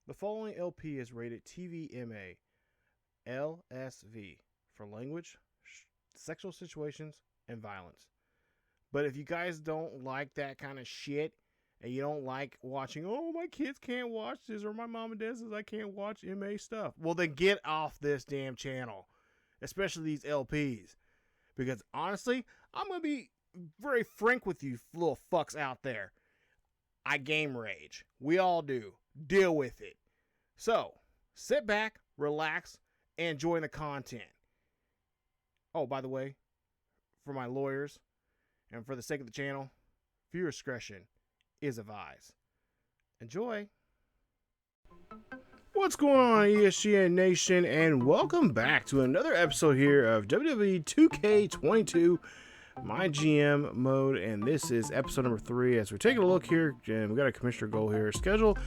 The following LP is rated TVMA LSV for language, sexual situations, and violence. But if you guys don't like that kind of shit, and you don't like watching, oh, my kids can't watch this, or my mom and dad says I can't watch MA stuff, well, then get off this damn channel, especially these LPs. Because honestly, I'm going to be very frank with you little fucks out there. I game rage. We all do. Deal with it. So, sit back, relax, and enjoy the content. Oh, by the way, for my lawyers, and for the sake of the channel, viewer discretion is advised. Enjoy. What's going on, ESGN Nation, and welcome back to another episode here of WWE 2K22 MyGM mode, and this is episode number 3 as we're taking a look here, and we got a commissioner goal here. Schedule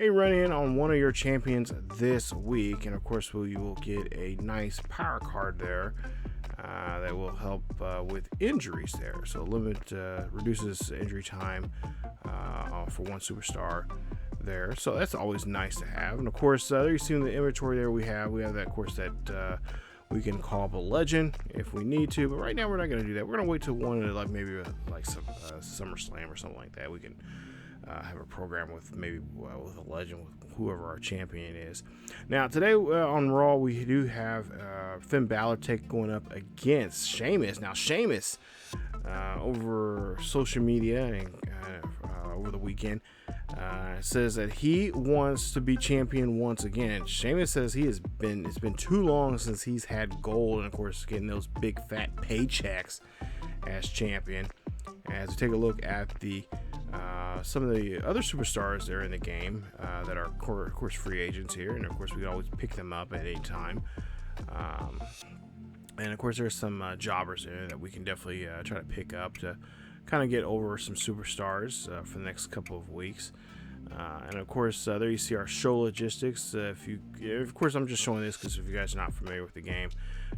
a run-in on one of your champions this week, and of course we will get a nice power card there that will help with injuries there. So reduces injury time for one superstar there, so that's always nice to have. And of course, there you see in the inventory there we have that, of course, that we can call up a legend if we need to, but right now we're not going to do that. We're going to wait till one of maybe some SummerSlam or something like that. We can have a program with maybe with a legend, with whoever our champion is. Now today on Raw we do have Finn Balor going up against Sheamus. Now Sheamus over social media and over the weekend says that he wants to be champion once again. Sheamus says it's been too long since he's had gold, and of course getting those big fat paychecks as champion. As we take a look at the some of the other superstars there in the game that are of course free agents here, and of course we can always pick them up at any time. And of course there's some jobbers there that we can definitely try to pick up to kind of get over some superstars for the next couple of weeks. And of course there you see our show logistics. Of course I'm just showing this because if you guys are not familiar with the game,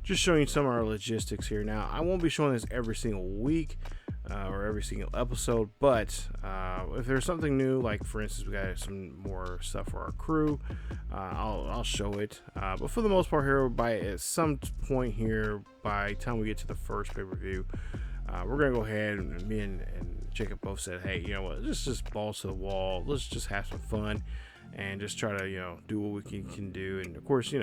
just showing you some of our logistics here. Now I won't be showing this every single week or every single episode, but if there's something new, like for instance we got some more stuff for our crew, I'll show it. But for the most part here, at some point here, by the time we get to the first pay-per-view, we're gonna go ahead, and me and Jacob both said, hey, you know what, let's just balls to the wall, let's just have some fun and just try to do what we can do. And of course we're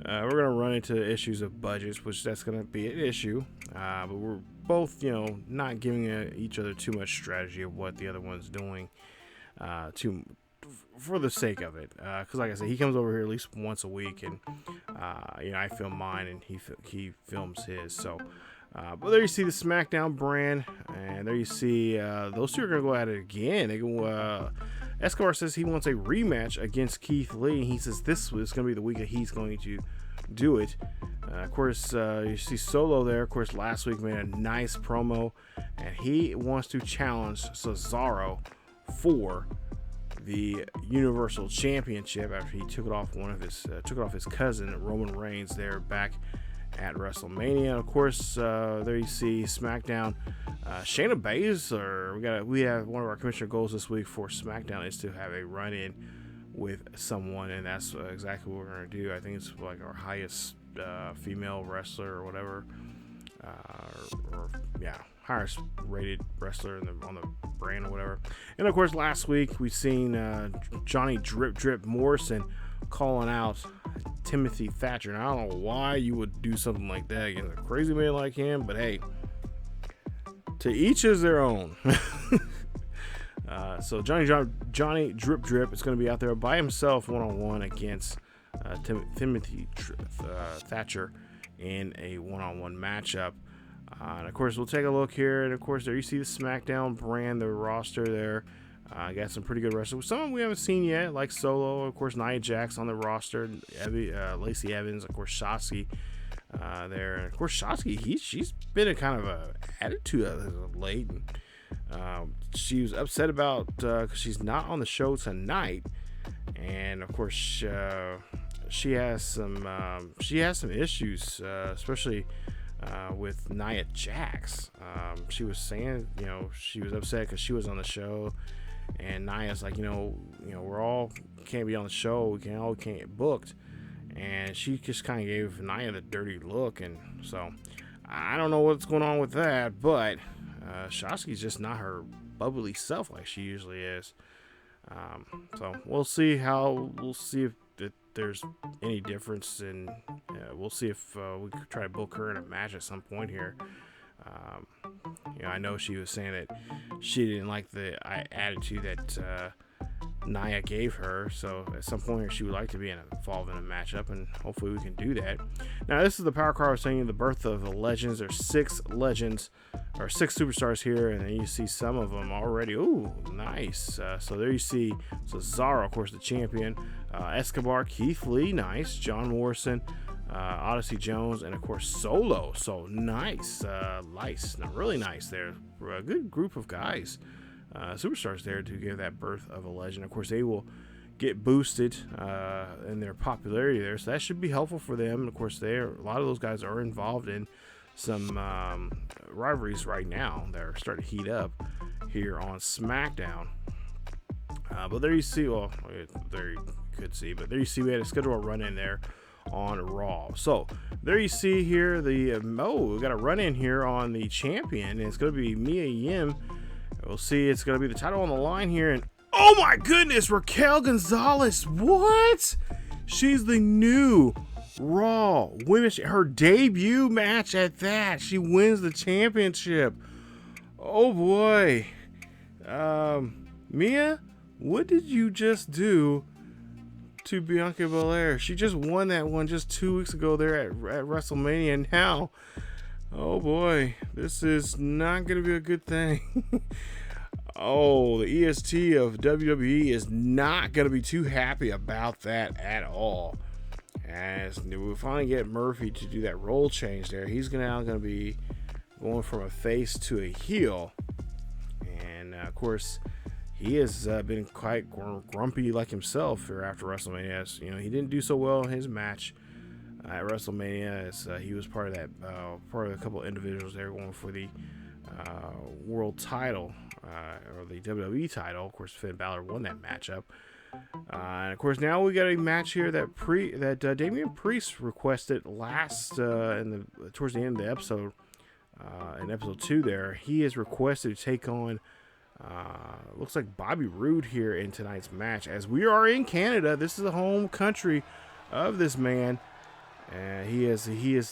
gonna run into issues of budgets, which that's gonna be an issue, but we're both not giving each other too much strategy of what the other one's doing for the sake of it, because like I said, he comes over here at least once a week, and I film mine and he films his. So but there you see the Smackdown brand, and there you see those two are gonna go at it again. Escobar says he wants a rematch against Keith Lee. He says this is going to be the week that he's going to do it. Of course, you see Solo there. Of course, last week made a nice promo, and he wants to challenge Cesaro for the Universal Championship after he took it off his cousin Roman Reigns there back at WrestleMania. Of course, there you see SmackDown. Shayna Baszler, we have one of our commissioner goals this week for SmackDown is to have a run-in with someone, and that's exactly what we're going to do. I think it's like our highest female wrestler or whatever, highest rated wrestler on the brand or whatever. And of course, last week we've seen Johnny Drip Morrison calling out Timothy Thatcher. And I don't know why you would do something like that against a crazy man like him, but hey, to each is their own. So Johnny Drip is going to be out there by himself one-on-one against Timothy Thatcher in a one-on-one matchup. And of course we'll take a look here, and of course there you see the SmackDown brand, the roster there. Got some pretty good wrestlers. Some of them we haven't seen yet, like Solo, of course, Nia Jax on the roster, Lacey Evans, of course, Shotzi there. And of course, Shotzi, she's been in kind of a attitude as of late. And, she was upset about because she's not on the show tonight, and of course, she has some issues, especially with Nia Jax. She was saying, she was upset because she was on the show, and Nia's like, we're all can't be on the show. We can't get booked. And she just kind of gave Nia the dirty look. And so I don't know what's going on with that. But Shotzi's just not her bubbly self like she usually is. So we'll see if there's any difference. And we'll see if we could try to book her in a match at some point here. I know she was saying that she didn't like the attitude that Nia gave her, so at some point she would like to be involved in a matchup, and hopefully we can do that. Now, this is the power card saying the birth of the legends. There's 6 legends, or 6 superstars here, and then you see some of them already. Ooh, nice. So there you see Cesaro, of course, the champion. Escobar, Keith Lee, nice. John Morrison, Odyssey Jones, and of course Solo. So nice, really nice there. A good group of guys, superstars there to give that birth of a legend. Of course, they will get boosted in their popularity there, so that should be helpful for them. And of course, a lot of those guys are involved in some rivalries right now that are starting to heat up here on SmackDown. But there you see, there you could see, but there you see we had a schedule run in there on Raw. So there you see here we got a run in here on the champion, and it's going to be Mia Yim. We'll see, it's going to be the title on the line here, and oh my goodness, Raquel Gonzalez, what? She's the new Raw Women's, her debut match at that. She wins the championship. Oh boy. Mia, what did you just do to Bianca Belair? She just won that one just 2 weeks ago there at WrestleMania, and now, oh boy, this is not going to be a good thing. Oh, the EST of WWE is not going to be too happy about that at all. As we finally get Murphy to do that role change there, he's now going to be going from a face to a heel. And of course, he has been quite grumpy like himself here after WrestleMania. As, he didn't do so well in his match at WrestleMania, as he was part of a couple of individuals there going for the world title, or the WWE title. Of course, Finn Balor won that matchup. And of course, now we got a match here that Damian Priest requested towards the end of the episode, in episode 2 there. He has requested to take on looks like Bobby Roode here in tonight's match. As we are in Canada, this is the home country of this man, and he is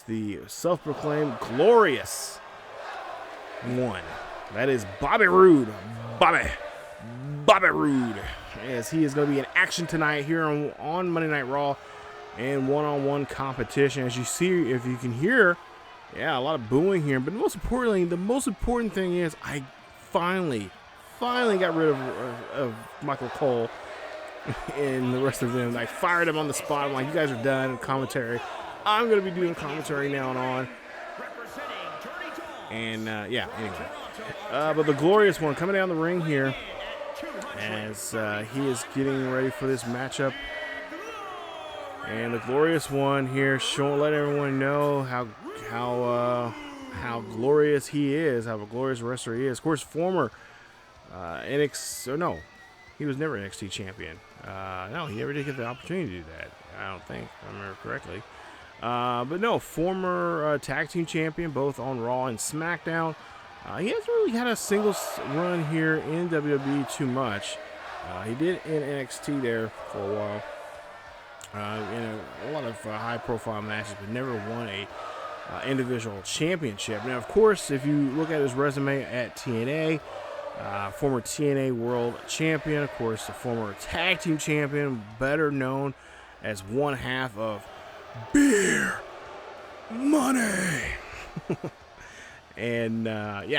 the self-proclaimed glorious one. That is Bobby Roode. Bobby Roode. As he is going to be in action tonight here on Monday Night Raw in one-on-one competition. As you see, if you can hear, a lot of booing here. But most importantly, the most important thing is I finally got rid of Michael Cole and the rest of them. I fired him on the spot. I'm like, you guys are done commentary. I'm going to be doing commentary now and on. And anyway. But the glorious one coming down the ring here as he is getting ready for this matchup. And the glorious one here letting everyone know how glorious he is, how a glorious wrestler he is. Of course, former he was never NXT champion. No, he never did get the opportunity to do that. I don't think, if I remember correctly. But no, former tag team champion, both on Raw and SmackDown. He hasn't really had a singles run here in WWE too much. He did in NXT there for a while. In a lot of high-profile matches, but never won a individual championship. Now, of course, if you look at his resume at TNA, former TNA World Champion, of course, the former Tag Team Champion, better known as one half of Beer Money. And he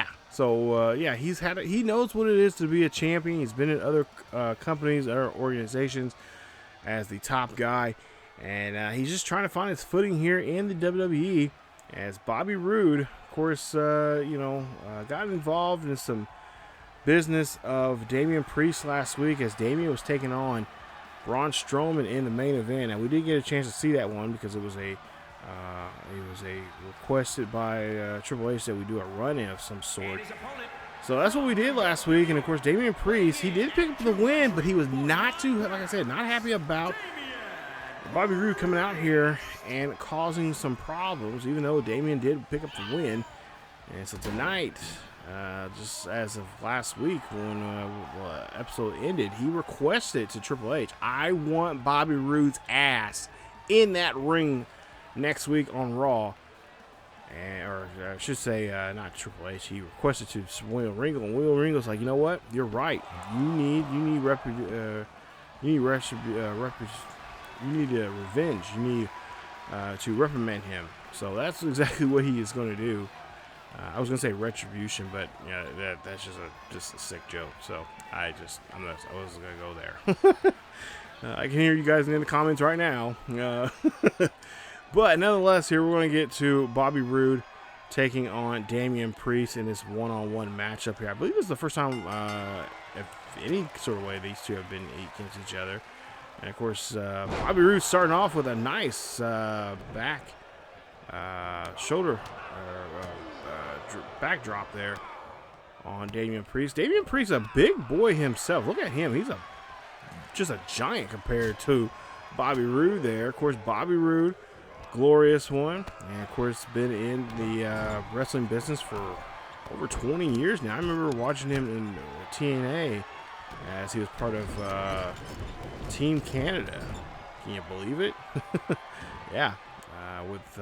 knows what it is to be a champion. He's been in other companies, other organizations as the top guy, and he's just trying to find his footing here in the WWE. As Bobby Roode, of course, got involved in some business of Damian Priest last week, as Damian was taking on Braun Strowman in the main event, and we did get a chance to see that one because it was a requested by Triple H that we do a run-in of some sort. So that's what we did last week. And, of course, Damian Priest, he did pick up the win, but he was not too, like I said, not happy about Bobby Roode coming out here and causing some problems, even though Damian did pick up the win. And so tonight, just as of last week when the episode ended, he requested to Triple H, I want Bobby Roode's ass in that ring next week on Raw. Or I should say, not Triple H. He requested to William Regal, and William Regal's like, you know what? You're right. You need revenge. You need to reprimand him. So that's exactly what he is going to do. I was going to say retribution, but yeah, that's just a sick joke. So I wasn't going to go there. I can hear you guys in the comments right now. But nonetheless, here we're going to get to Bobby Roode taking on Damian Priest in this one-on-one matchup here. I believe it's the first time, if any sort of way, these two have been against each other. And, of course, Bobby Roode starting off with a nice back drop there on Damian Priest. Damian Priest is a big boy himself. Look at him. He's just a giant compared to Bobby Roode there. Of course, Bobby Roode, glorious one, and of course been in the wrestling business for over 20 years now. I remember watching him in TNA as he was part of Team Canada. Can you believe it? Yeah, with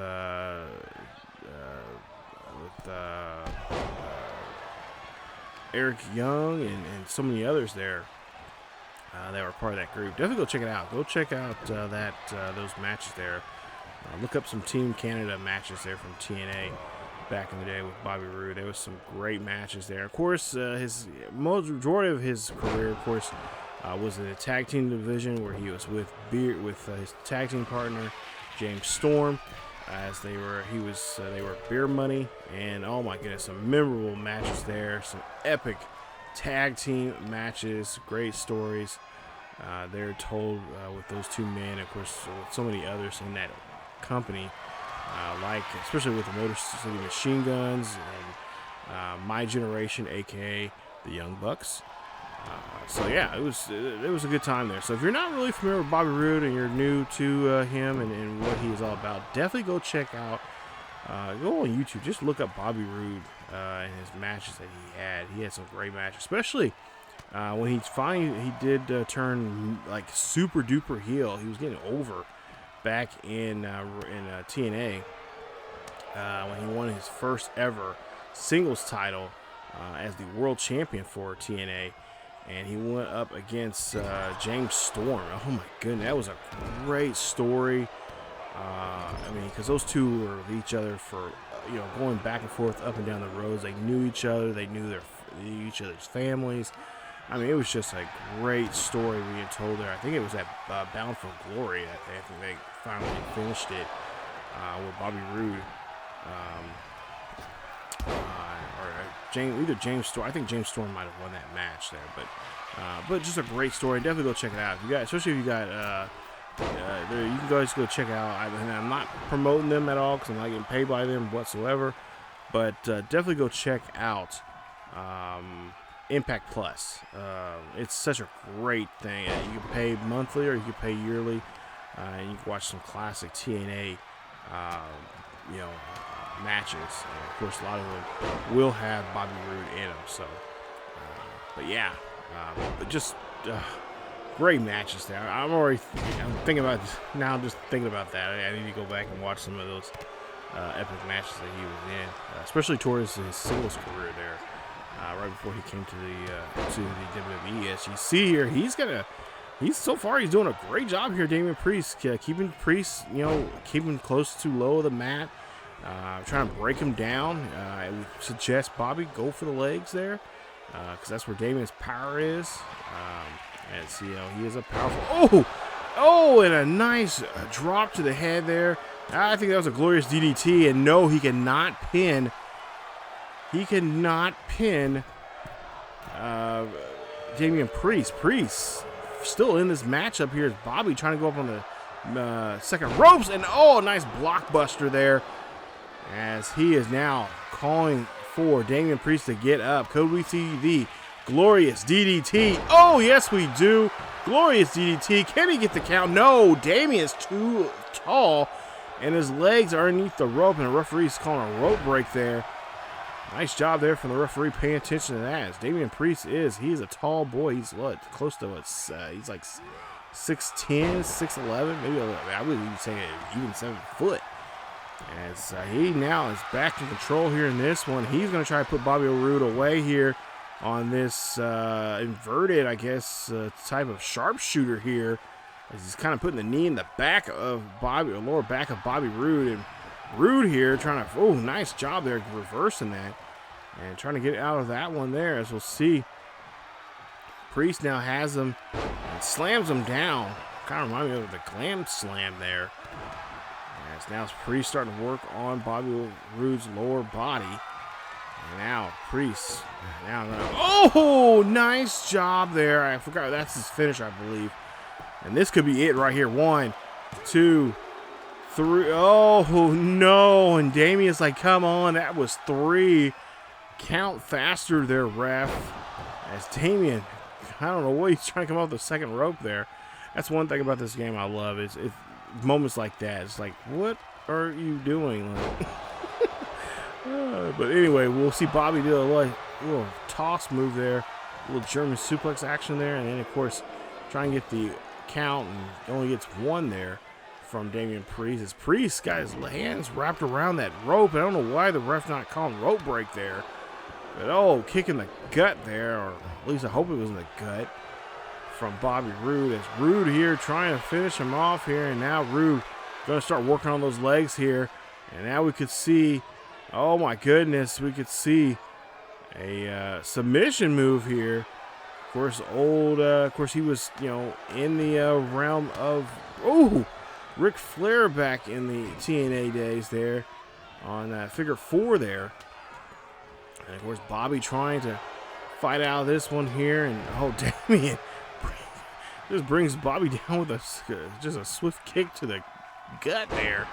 Eric Young and so many others there that were part of that group. Definitely go check it out. Go check out those matches there. Look up some Team Canada matches there from TNA back in the day with Bobby Roode. There was some great matches there. Of course, his majority of his career, of course, was in the tag team division where he was with his tag team partner James Storm, as they were Beer Money, and oh my goodness, some memorable matches there, some epic tag team matches, great stories they're told with those two men, of course, with so many others in that company, like especially with the Motor City Machine Guns and My Generation, aka the Young Bucks. So yeah, it was a good time there. So if you're not really familiar with Bobby Roode and you're new to him and what he is all about, definitely go check out. Go on YouTube, just look up Bobby Roode and his matches that he had. He had some great matches, especially when he did turn like super duper heel. He was getting over back in TNA when he won his first ever singles title as the world champion for TNA, and he went up against James Storm. Oh my goodness, that was a great story. I mean, because those two were with each other for going back and forth up and down the roads. They knew each other. They knew each other's families. I mean, it was just a great story being told there. I think it was at Bound for Glory that they finally finished it with Bobby Roode. Either James Storm. I think James Storm might have won that match there, but just a great story. Definitely go check it out. Especially if you got, you can guys go check it out. I'm not promoting them at all because I'm not getting paid by them whatsoever, but definitely go check out Impact Plus. It's such a great thing. You can pay monthly or you can pay yearly, and you can watch some classic TNA, matches. And of course, a lot of them will have Bobby Roode in them. So, but yeah, but just great matches there. I'm thinking about now. Just thinking about that, I need to go back and watch some of those epic matches that he was in, especially towards his singles career there. Right before he came to the WWE. As you see here, he's so far he's doing a great job here. Damian Priest keeping Priest, keeping close to low of the mat, trying to break him down. I would suggest Bobby go for the legs there, because that's where Damian's power is. As he is a powerful. And a nice drop to the head there. I think that was a glorious DDT, and no, he cannot pin. He cannot pin Damian Priest. Priest still in this matchup here is Bobby trying to go up on the second ropes. And nice blockbuster there as he is now calling for Damian Priest to get up. Could we see the glorious DDT? Oh, yes, we do. Glorious DDT. Can he get the count? No, Damian's too tall, and his legs are underneath the rope, and the referee's calling a rope break there. Nice job there from the referee paying attention to that. As Damian Priest he's a tall boy. He's what, close to what? He's like 6'10", 6'11", maybe I would even say even 7 foot. As he now is back in control here in this one. He's going to try to put Bobby Roode away here on this inverted, I guess, type of sharpshooter here. As he's kind of putting the knee in the back of Bobby, or lower back of Bobby Roode. And Roode here trying to, oh, nice job there reversing that. And trying to get out of that one there, as we'll see. Priest now has him and slams him down. Kind of remind me of the glam slam there. As now Priest starting to work on Bobby Roode's lower body. And now Priest. Oh, nice job there. I forgot that's his finish, I believe. And this could be it right here. 1, 2, 3. Oh, no. And Damian's like, come on. That was 3. Count faster there, ref. As Damian, I don't know what he's trying to come off the second rope there. That's one thing about this game I love. It's moments like that. It's like, what are you doing? Like, but anyway, we'll see Bobby do a little toss move there. A little German suplex action there. And then, of course, try and get the count. And only gets 1 there from Damian Priest. As Priest got his hands wrapped around that rope. I don't know why the ref not calling rope break there. But, oh, kick in the gut there. Or at least I hope it was in the gut from Bobby Roode. As Roode here trying to finish him off here. And now Roode going to start working on those legs here. And now we could see, oh my goodness, we could see a submission move here. Of course, of course he was, in the realm of, Ric Flair back in the TNA days there on figure 4 there. And of course, Bobby trying to fight out of this one here. And, oh, Damian just brings Bobby down with just a swift kick to the gut there.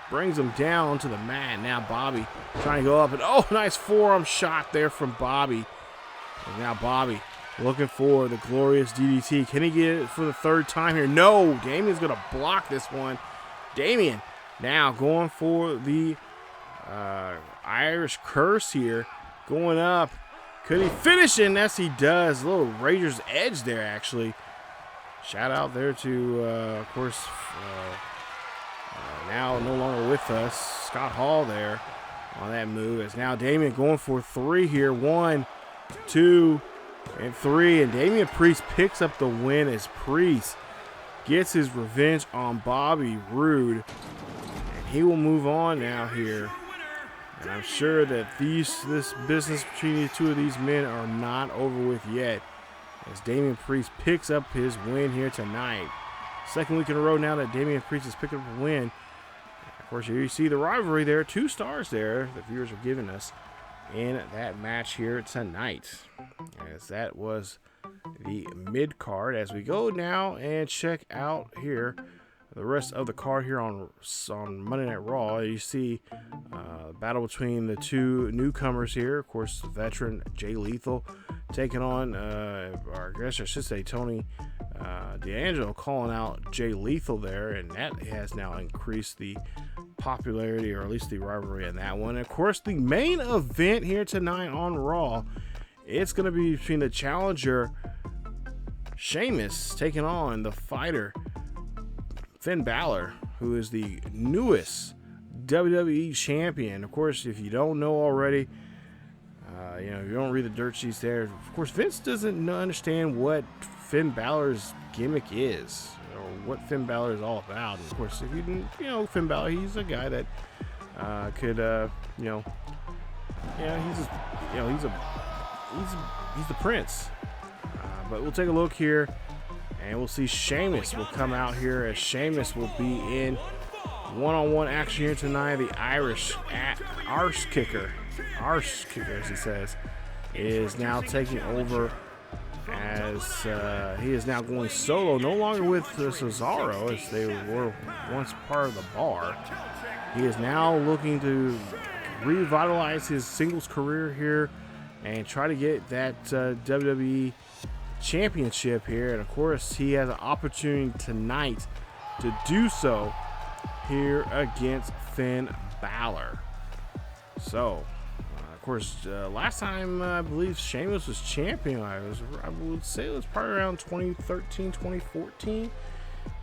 Brings him down to the mat. Now Bobby trying to go up. And, oh, nice forearm shot there from Bobby. And now Bobby looking for the glorious DDT. Can he get it for the 3rd time here? No. Damian's going to block this one. Damian now going for the Irish curse here. Going up. Could he finish it? Yes, he does. A little Razor's Edge there, actually. Shout out there to, of course, now no longer with us, Scott Hall there on that move. As now Damian going for 3 here. 1, 2, and 3. And Damian Priest picks up the win as Priest gets his revenge on Bobby Roode. And he will move on now here. And I'm sure that this business between the 2 of these men are not over with yet. As Damian Priest picks up his win here tonight. 2nd week in a row now that Damian Priest has picked up a win. Of course, here you see the rivalry there. 2 stars there the viewers are giving us in that match here tonight. As that was the mid-card. As we go now and check out here the rest of the card here on Monday Night Raw. You see battle between the 2 newcomers here. Of course, veteran Jay Lethal taking on, or I guess I should say Tony D'Angelo calling out Jay Lethal there. And that has now increased the popularity, or at least the rivalry in that one. And of course, the main event here tonight on Raw, it's going to be between the challenger Sheamus taking on the fighter Finn Balor, who is the newest WWE champion. Of course, if you don't know already, you don't read the dirt sheets there. Of course, Vince doesn't understand what Finn Balor's gimmick is, or what Finn Balor is all about. And of course, if you didn't, Finn Balor, he's a guy that could, he's the prince. But we'll take a look here. And we'll see Sheamus will come out here, as Sheamus will be in one-on-one action here tonight. The Irish arse kicker, as he says, is now taking over, as he is now going solo, no longer with Cesaro, as they were once part of the Bar. He is now looking to revitalize his singles career here and try to get that WWE Championship here. And of course, he has an opportunity tonight to do so here against Finn Balor. So, of course, last time I believe Sheamus was champion, I would say it was probably around 2013, 2014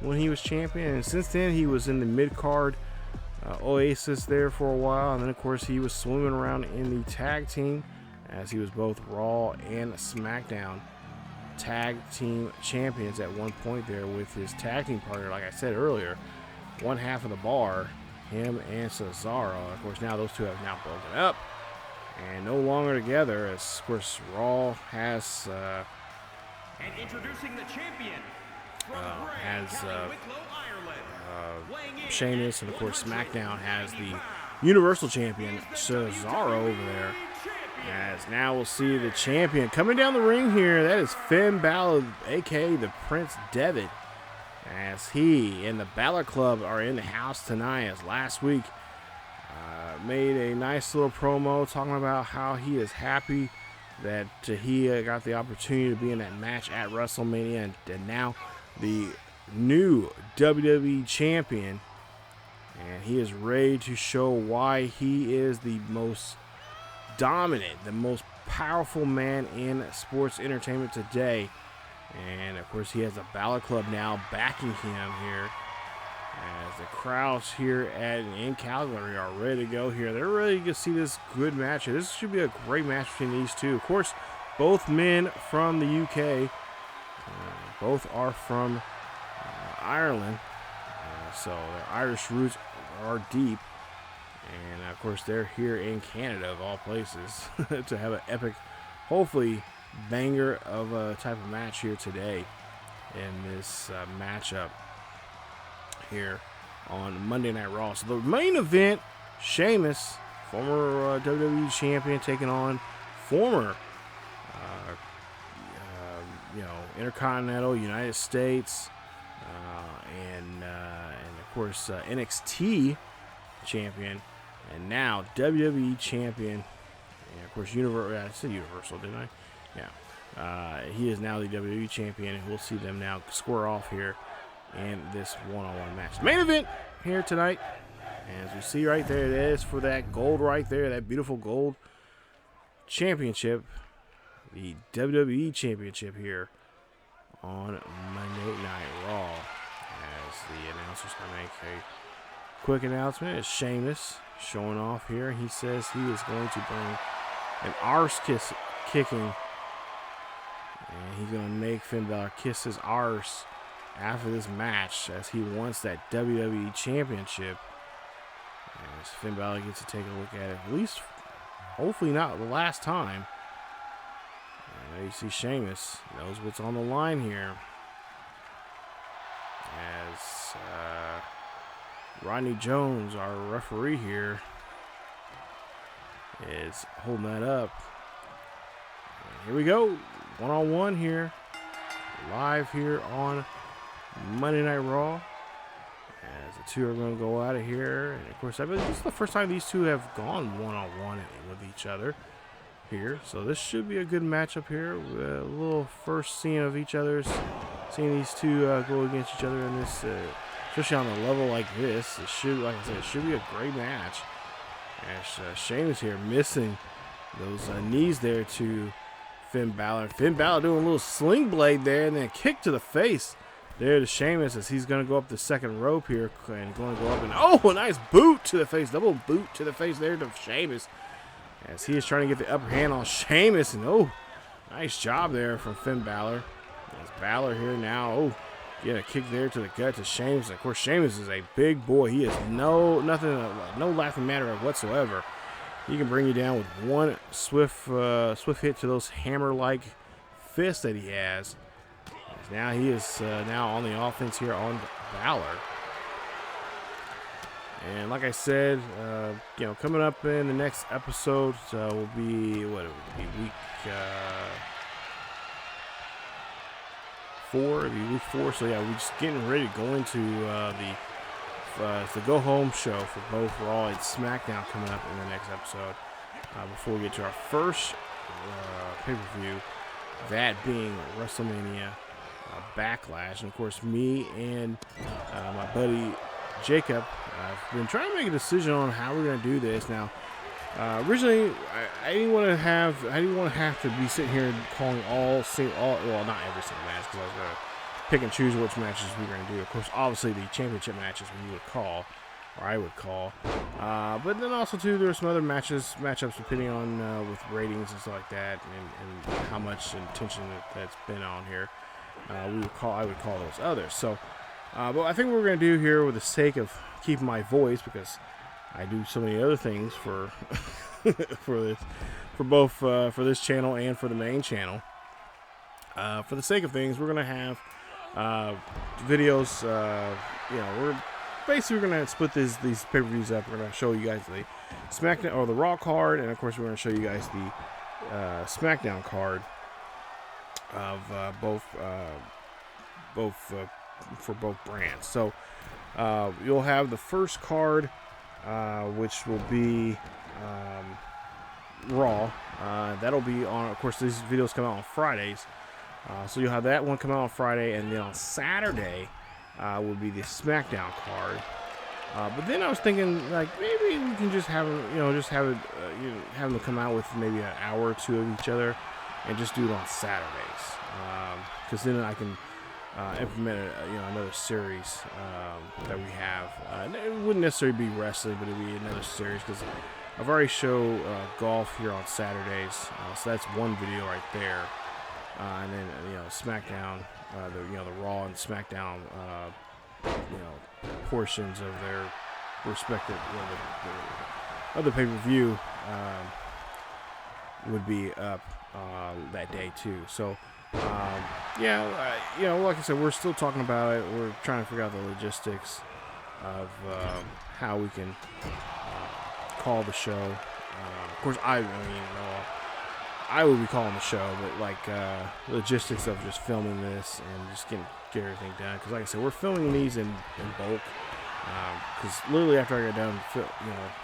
when he was champion. And since then, he was in the mid-card Oasis there for a while. And then, of course, he was swimming around in the tag team as he was both Raw and SmackDown tag team champions at one point there with his tag team partner, like I said earlier, one half of the bar, him and Cesaro. Of course, now those two have now broken up and no longer together, as of course Raw has and introducing the champion Sheamus, and of course SmackDown has the Universal Champion Cesaro over there. As now we'll see the champion coming down the ring here. That is Finn Balor, aka the Prince Devitt, as he and the Balor Club are in the house tonight. As last week made a nice little promo talking about how he is happy that he got the opportunity to be in that match at WrestleMania, and now the new WWE champion, and he is ready to show why he is the most dominant, the most powerful man in sports entertainment today. And of course, he has a Balor Club now backing him here, as the crowds here in Calgary are ready to go here. They're ready to see this good match. This should be a great match between these two. Of course, both men from the UK. Both are from Ireland, so their Irish roots are deep. And of course, they're here in Canada, of all places, to have an epic, hopefully, banger of a type of match here today in this matchup here on Monday Night Raw. So the main event, Sheamus, former WWE champion, taking on former Intercontinental United States and of course NXT champion, and now WWE champion, and of course I said Universal, didn't I? Yeah. He is now the WWE champion, and we'll see them now square off here in this one-on-one match. The main event here tonight, as we see right there, it is for that gold right there, that beautiful gold championship, the WWE Championship here on Monday Night Raw. As the announcer's going to make a quick announcement, it's Sheamus showing off here. He says he is going to bring an arse kicking, and he's going to make Finn Balor kiss his arse after this match, as he wants that WWE Championship. As Finn Balor gets to take a look at it, at least, hopefully not the last time. And you see Sheamus knows what's on the line here, as Rodney Jones, our referee here, is holding that up. And here we go, one-on-one here, live here on Monday Night Raw, as the two are going to go out of here. And of course, I believe this is the first time these two have gone one-on-one with each other here, so this should be a good matchup here. A little first scene of seeing these two go against each other in this, especially on a level like this. It should, like I said, it should be a great match. As Sheamus here missing those knees there to Finn Balor. Finn Balor doing a little sling blade there, and then a kick to the face there to Sheamus, as he's going to go up the second rope here and going to go up, and a nice boot to the face, double boot to the face there to Sheamus, as he is trying to get the upper hand on Sheamus. And nice job there from Finn Balor. As Balor here now, get a kick there to the gut to Sheamus. Of course, Sheamus is a big boy. He is no laughing matter whatsoever. He can bring you down with one swift hit to those hammer-like fists that he has. As now he is now on the offense here on Balor. And like I said, coming up in the next episode will be week 4. It'll be week 4. So yeah, we're just getting ready to go into the it's the go-home show for both Raw and SmackDown coming up in the next episode. Before we get to our first pay-per-view, that being WrestleMania Backlash. And, of course, me and my buddy Jacob have been trying to make a decision on how we're going to do this. Now, originally, I didn't want to have to be sitting here calling well, not every single match, because I was going to pick and choose which matches we were going to do. Of course, obviously the championship matches we would call, or I would call. But then also too, there were some other matchups depending on with ratings and stuff like that, and how much attention that's been on here. I would call those others. So, but I think what we're going to do here, with the sake of keeping my voice, because I do so many other things for for this channel and for the main channel. For the sake of things, we're going to have videos. We're basically going to split these pay-per-views up. We're going to show you guys the SmackDown or the Raw card, and of course we're going to show you guys the SmackDown card of both for both brands. So you'll have the first card, which will be Raw. That'll be on. Of course, these videos come out on Fridays. So you'll have that one come out on Friday, and then on Saturday will be the SmackDown card. But then I was thinking, like, maybe we can just have have them come out with maybe an hour or two of each other, and just do it on Saturdays. Because then I can implement another series that we have. It wouldn't necessarily be wrestling, but it'd be another series, because I've already shown golf here on Saturdays, so that's one video right there. And then SmackDown, the Raw and SmackDown, portions of their respective other pay-per-view would be up that day too. So like I said, we're still talking about it. We're trying to figure out the logistics of how we can call the show. Of course, I would be calling the show, but like logistics of just filming this and just get everything done. Because like I said, we're filming these in bulk. Because literally after I got done,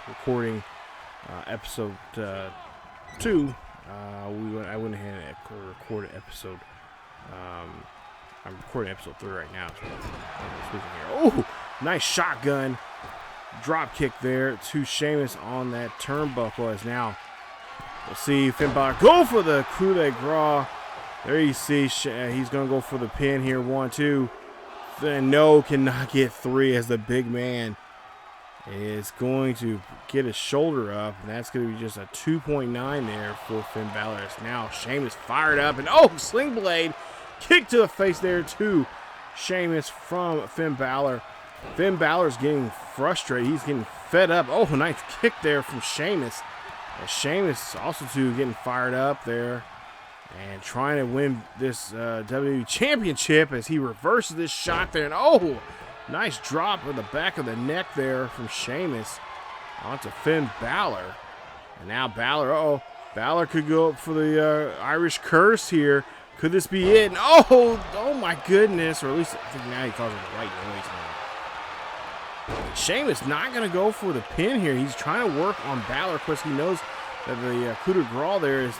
recording episode 2, I went ahead and recorded episode. I'm recording episode 3 right now. So I'm speaking here. Oh, nice shotgun drop kick there to Sheamus on that turnbuckle. As now we'll see Finn Balor go for the coup de grace. There you see he's going to go for the pin here. 1, 2. Then no, cannot get 3, as the big man is going to get his shoulder up. And that's going to be just a 2.9 there for Finn Balor. Now Sheamus fired up. And sling blade. Kick to the face there to Sheamus from Finn Balor. Finn Balor's getting frustrated. He's getting fed up. Oh, nice kick there from Sheamus. Sheamus also too getting fired up there and trying to win this WWE Championship as he reverses this shot there. And nice drop on the back of the neck there from Sheamus onto Finn Balor. And now Balor, Balor could go up for the Irish Curse here. Could this be it? And oh my goodness, or at least I think now he calls it the right noise now. Sheamus not going to go for the pin here. He's trying to work on Balor. Of course, he knows that the coup de grace there is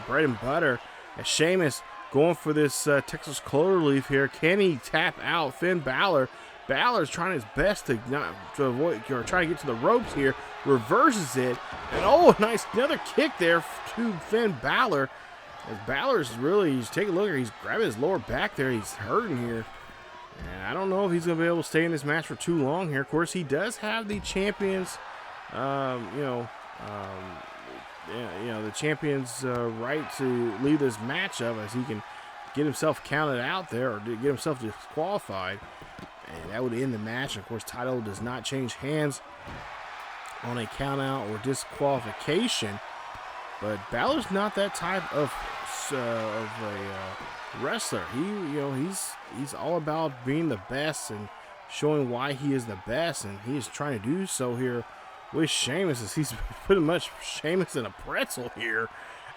bread and butter. As Sheamus going for this Texas cloverleaf here. Can he tap out Finn Balor? Balor's trying his best to avoid, or try to get to the ropes here. Reverses it. And nice another kick there to Finn Balor. As Balor's he's taking a look here. He's grabbing his lower back there. He's hurting here. And I don't know if he's going to be able to stay in this match for too long here. Of course, he does have the champion's, the champion's right to leave this match up, as he can get himself counted out there or get himself disqualified. And that would end the match. And of course, title does not change hands on a count out or disqualification. But Balor's not that type of a wrestler. He's all about being the best and showing why he is the best, and he is trying to do so here with Sheamus, as he's pretty much Sheamus in a pretzel here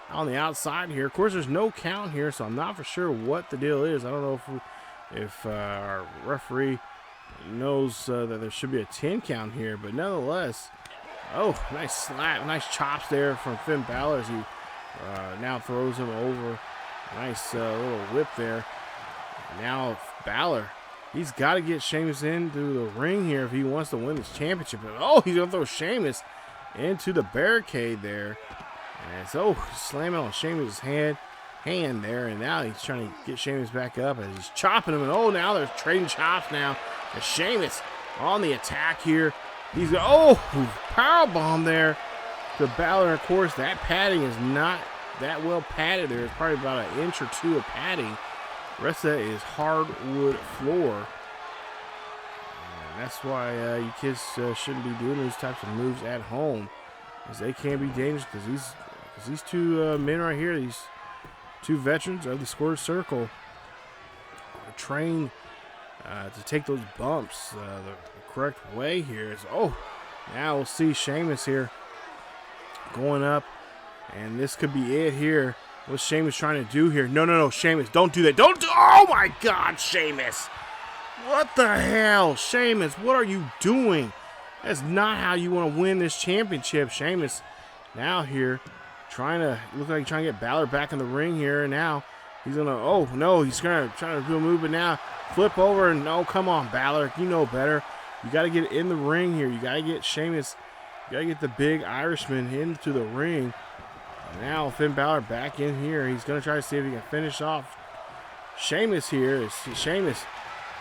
on the outside here. Of course, there's no count here, so I'm not for sure what the deal is. I don't know if our referee, knows that there should be a 10 count here, but nonetheless, oh, nice slap, nice chops there from Finn Balor as he now throws him over. Nice little whip there. Now Balor, he's got to get Sheamus into the ring here if he wants to win this championship. Oh, he's going to throw Sheamus into the barricade there. And so slamming on Sheamus' hand there, and now he's trying to get Sheamus back up as he's chopping him. And oh, now they're trading chops now. And Sheamus on the attack here. He's powerbomb there to Balor. Of course, that padding is not that well padded there. It's probably about an inch or two of padding. The rest of that is hardwood floor. And that's why you kids shouldn't be doing these types of moves at home, as they can be dangerous. Because these two men right here, these two veterans of the squared circle, are trained to take those bumps the correct way here. Now we'll see Sheamus here going up, and this could be it here. What's Sheamus trying to do here? No, Sheamus, don't do that. Oh my God, Sheamus. What the hell? Sheamus, what are you doing? That's not how you want to win this championship. Sheamus now here trying to get Balor back in the ring here. And now he's going to, he's trying to do a move, but now flip over. And no, come on, Balor. You know better. You got to get in the ring here. You got to get Sheamus, you got to get the big Irishman into the ring. Now Finn Balor back in here. He's going to try to see if he can finish off Sheamus here. Sheamus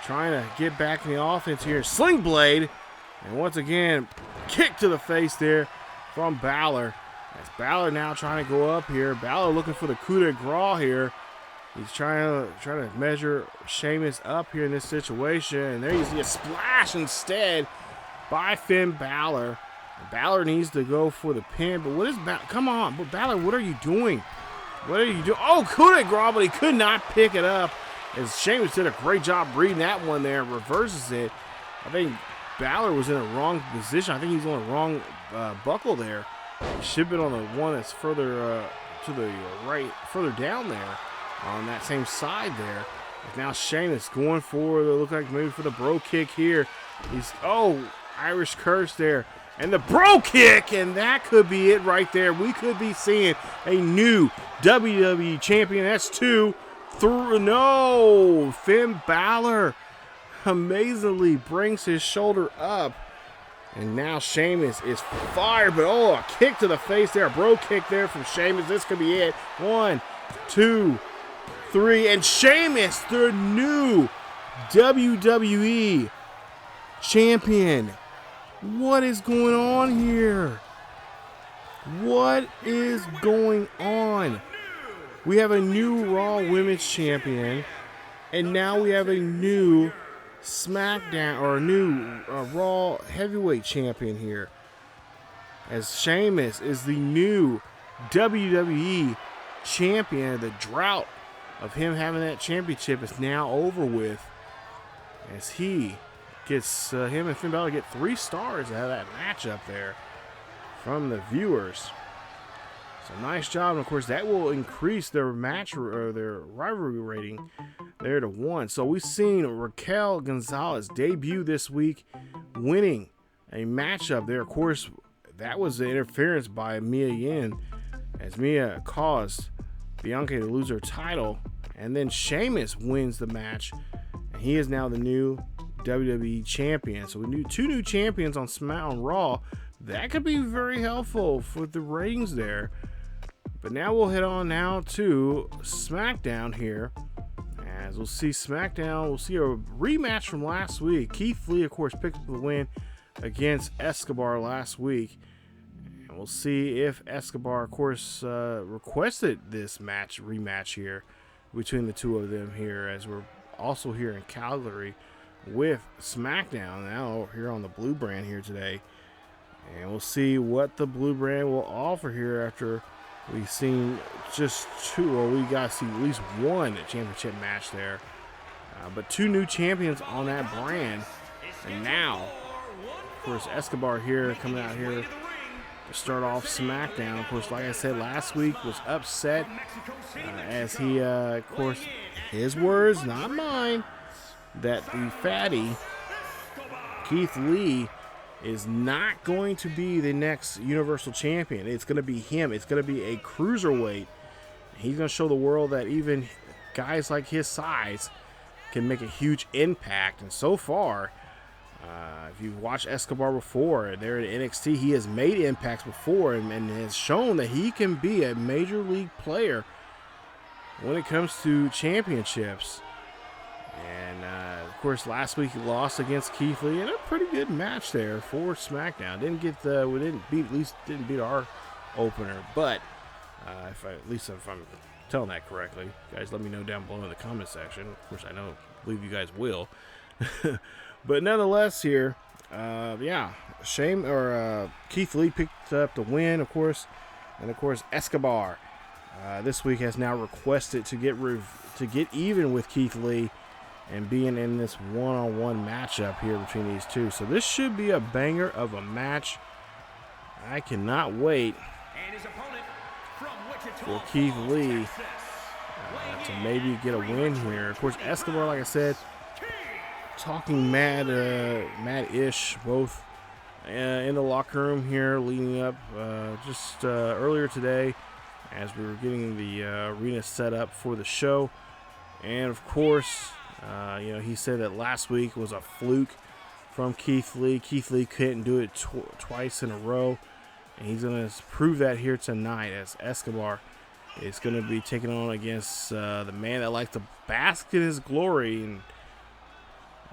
trying to get back in the offense here. Sling blade. And once again, kick to the face there from Balor. As Balor now trying to go up here. Balor looking for the coup de grace here. He's trying to measure Sheamus up here in this situation. And there you see a splash instead by Finn Balor. Balor needs to go for the pin, but what is come on, but Balor, what are you doing? What are you doing? Oh, coup de grace, but he could not pick it up. As Sheamus did a great job reading that one there, reverses it. I think Balor was in a wrong position. I think he's on the wrong buckle there. He should have been on the one that's further to the right, further down there on that same side there. But now Sheamus going for the look like maybe for the bro kick here. He's Irish curse there. And the bro kick, and that could be it right there. We could be seeing a new WWE champion. That's 2 through. No, Finn Balor amazingly brings his shoulder up. And now Sheamus is fired, but a kick to the face there. A bro kick there from Sheamus. This could be it. 1, 2, 3. And Sheamus, the new WWE champion. What is going on here? What is going on? We have a new Raw Women's Champion, and now we have a new Smackdown, or a new Raw Heavyweight Champion here. As Sheamus is the new WWE Champion. The drought of him having that championship is now over with, as he gets him and Finn Balor get 3 stars out of that matchup there from the viewers. So nice job, and of course that will increase their match or their rivalry rating there to 1. So we've seen Raquel Gonzalez debut this week, winning a matchup there. Of course, that was the interference by Mia Yim, as Mia caused Bianca to lose her title, and then Sheamus wins the match, and he is now the new WWE champion. So we knew 2 new champions on Raw. That could be very helpful for the ratings there. But now we'll head on now to SmackDown here. As we'll see SmackDown, we'll see a rematch from last week. Keith Lee, of course, picked up the win against Escobar last week. And we'll see if Escobar, of course, requested this rematch here between the two of them here, as we're also here in Calgary with SmackDown now here on the Blue Brand here today. And we'll see what the Blue Brand will offer here after we've seen just 2, or we got to see at least 1 championship match there. But 2 new champions on that brand. And now, of course, Escobar here coming out here to start off SmackDown. Of course, like I said, last week was upset as he, of course, his words, not mine, that the fatty Keith Lee is not going to be the next Universal Champion. It's going to be him. It's going to be a cruiserweight. He's going to show the world that even guys like his size can make a huge impact. And so far, if you've watched Escobar before, there at NXT, he has made impacts before and has shown that he can be a major league player when it comes to championships. And of course, last week he lost against Keith Lee in a pretty good match there for SmackDown. Didn't beat our opener, but if I'm telling that correctly, guys, let me know down below in the comment section. Of course, I believe you guys will. But nonetheless, here, Keith Lee picked up the win, of course, and of course Escobar this week has now requested to get even with Keith Lee and being in this one-on-one matchup here between these two. So this should be a banger of a match. I cannot wait for Keith Lee to maybe get a win here. Of course, Escobar, like I said, talking mad-ish, both in the locker room here, leading up just earlier today as we were getting the arena set up for the show. And of course, he said that last week was a fluke from Keith Lee. Keith Lee couldn't do it twice in a row, and he's going to prove that here tonight as Escobar is going to be taking on against the man that likes to bask in his glory. And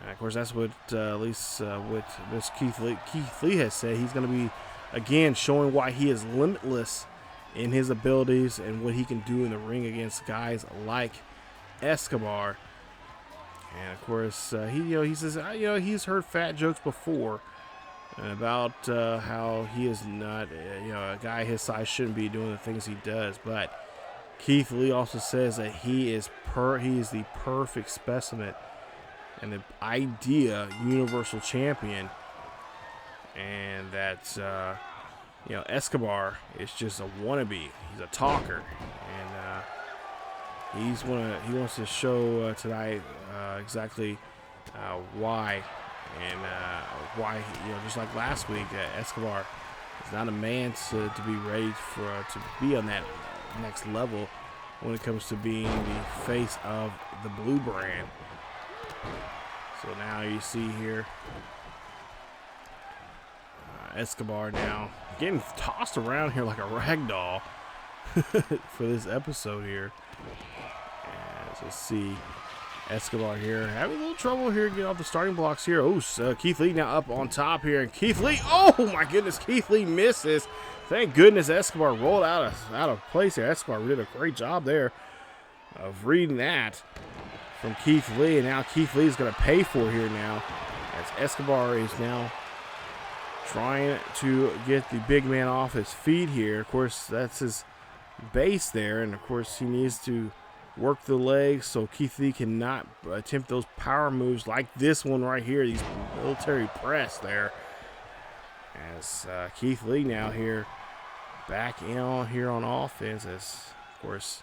of course, that's what at least what Miss Keith Lee has said. He's going to be again showing why he is limitless in his abilities and what he can do in the ring against guys like Escobar. And of course, he says he's heard fat jokes before about how he is not a guy his size shouldn't be doing the things he does. But Keith Lee also says that he is the perfect specimen and the idea Universal Champion, and that Escobar is just a wannabe. He's a talker, and he wants to show tonight exactly why, and why just like last week, Escobar is not a man to be ready to be on that next level when it comes to being the face of the blue brand. So now you see here Escobar now getting tossed around here like a rag doll for this episode here. As you see Escobar here having a little trouble here getting off the starting blocks here. Oh, so Keith Lee now up on top here, and Keith Lee, oh my goodness, Keith Lee misses. Thank goodness Escobar rolled out of place here. Escobar did a great job there of reading that from Keith Lee, and now Keith Lee is going to pay for here now as Escobar is now trying to get the big man off his feet here. Of course, that's his base there, and of course he needs to work the legs so Keith Lee cannot attempt those power moves like this one right here, these military press there. As Keith Lee now here back in on offense, as of course